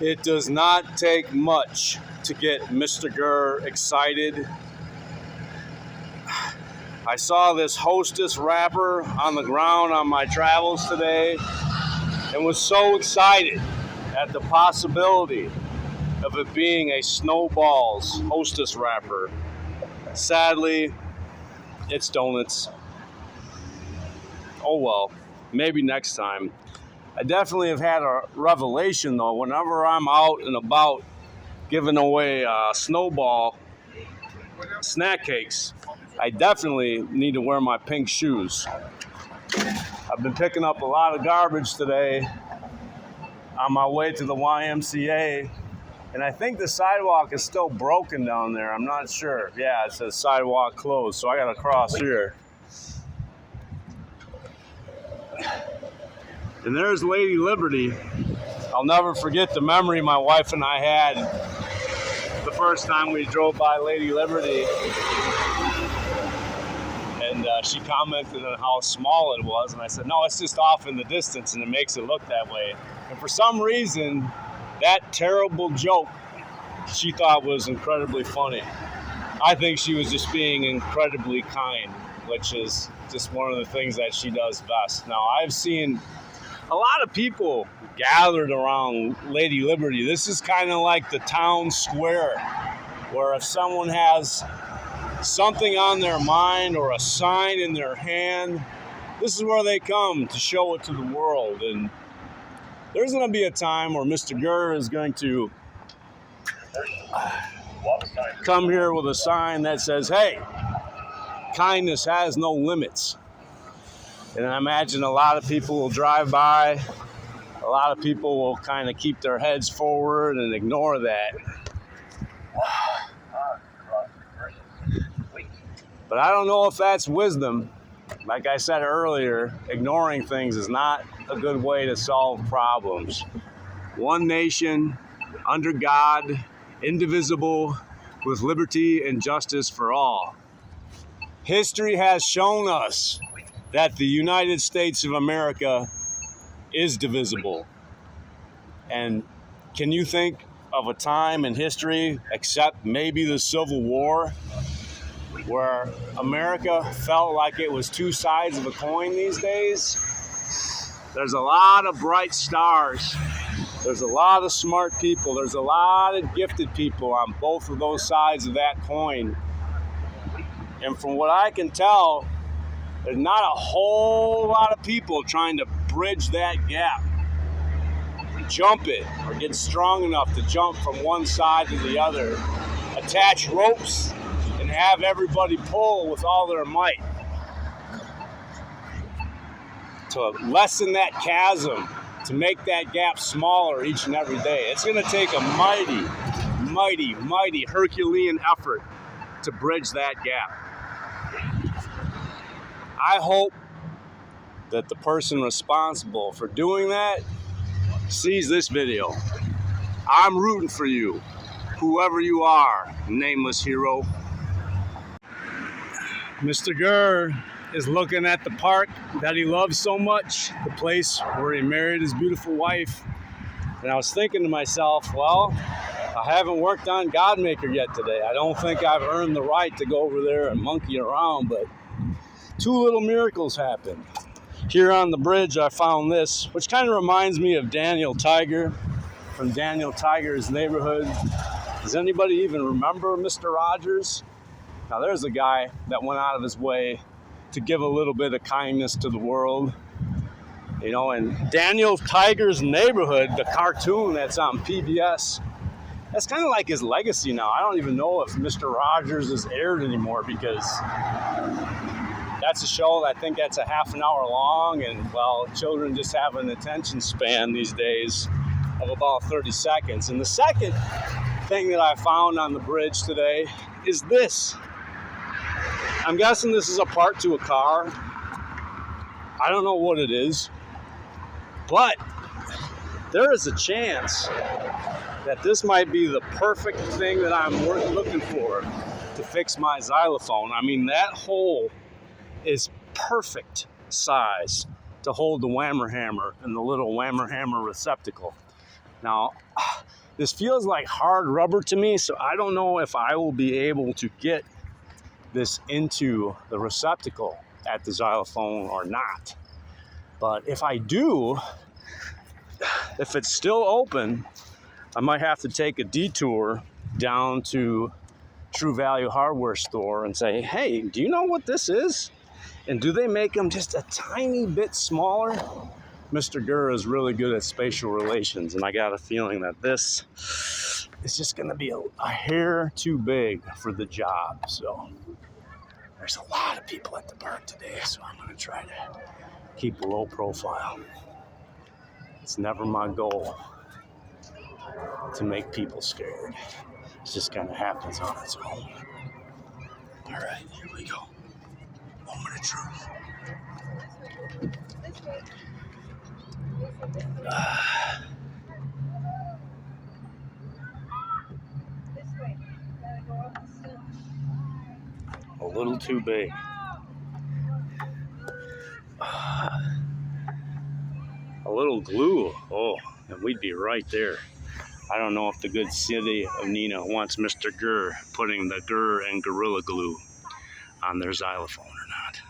It does not take much to get Mr. Mrgrrr excited. I saw this Hostess wrapper on the ground on my travels today and was so excited at the possibility of it being a Snowballs Hostess wrapper. Sadly, it's donuts. Oh well, maybe next time. I definitely have had a revelation though. Whenever I'm out and about giving away Snowball snack cakes, I definitely need to wear my pink shoes. I've been picking up a lot of garbage today on my way to the YMCA, and I think the sidewalk is still broken down there. I'm not sure. Yeah, it says sidewalk closed, so I gotta cross here. And there's Lady Liberty. I'll never forget the memory my wife and I had the first time we drove by Lady Liberty. And she commented on how small it was. And I said, no, it's just off in the distance and it makes it look that way. And for some reason, that terrible joke she thought was incredibly funny. I think she was just being incredibly kind, which is just one of the things that she does best. Now, I've seen a lot of people gathered around Lady Liberty. This is kind of like the town square, where if someone has something on their mind or a sign in their hand, this is where they come to show it to the world. And there's going to be a time where Mr. Mrgrrr is going to come here with a sign that says, hey, kindness has no limits. And I imagine a lot of people will drive by. A lot of people will kind of keep their heads forward and ignore that. But I don't know if that's wisdom. Like I said earlier, ignoring things is not a good way to solve problems. One nation, under God, indivisible, with liberty and justice for all. History has shown us that the United States of America is divisible. And can you think of a time in history, except maybe the Civil War, where America felt like it was two sides of a coin these days? There's a lot of bright stars. There's a lot of smart people. There's a lot of gifted people on both of those sides of that coin. And from what I can tell, there's not a whole lot of people trying to bridge that gap, jump it, or get strong enough to jump from one side to the other, attach ropes, and have everybody pull with all their might to lessen that chasm, to make that gap smaller each and every day. It's going to take a mighty Herculean effort to bridge that gap. I hope that the person responsible for doing that sees this video. I'm rooting for you, whoever you are, nameless hero. Mr. Mrgrrr is looking at the park that he loves so much, the place where he married his beautiful wife. And I was thinking to myself, well, I haven't worked on Godmaker yet today. I don't think I've earned the right to go over there and monkey around, but two little miracles happened. Here on the bridge, I found this, which kind of reminds me of Daniel Tiger from Daniel Tiger's Neighborhood. Does anybody even remember Mr. Rogers? Now, there's a guy that went out of his way to give a little bit of kindness to the world. You know, and Daniel Tiger's Neighborhood, the cartoon that's on PBS, that's kind of like his legacy now. I don't even know if Mr. Rogers is aired anymore, because that's a show, I think that's a half an hour long, and, well, children just have an attention span these days of about 30 seconds. And the second thing that I found on the bridge today is this. I'm guessing this is a part to a car. I don't know what it is, but there is a chance that this might be the perfect thing that I'm looking for to fix my xylophone. I mean, that hole is perfect size to hold the whammer hammer and the little whammer hammer receptacle. Now, this feels like hard rubber to me, so I don't know if I will be able to get this into the receptacle at the xylophone or not. But if I do, if it's still open, I might have to take a detour down to True Value Hardware store and say, hey, do you know what this is? And do they make them just a tiny bit smaller? Mrgrrr is really good at spatial relations, and I got a feeling that this is just going to be a hair too big for the job. So there's a lot of people at the park today, so I'm going to try to keep a low profile. It's never my goal to make people scared. It just kind of happens on its own. All right, here we go. Moment of truth. A little too big. A little glue. Oh, and we'd be right there. I don't know if the good city of Neenah wants Mrgrrr putting the grr and gorilla glue on their xylophone or not.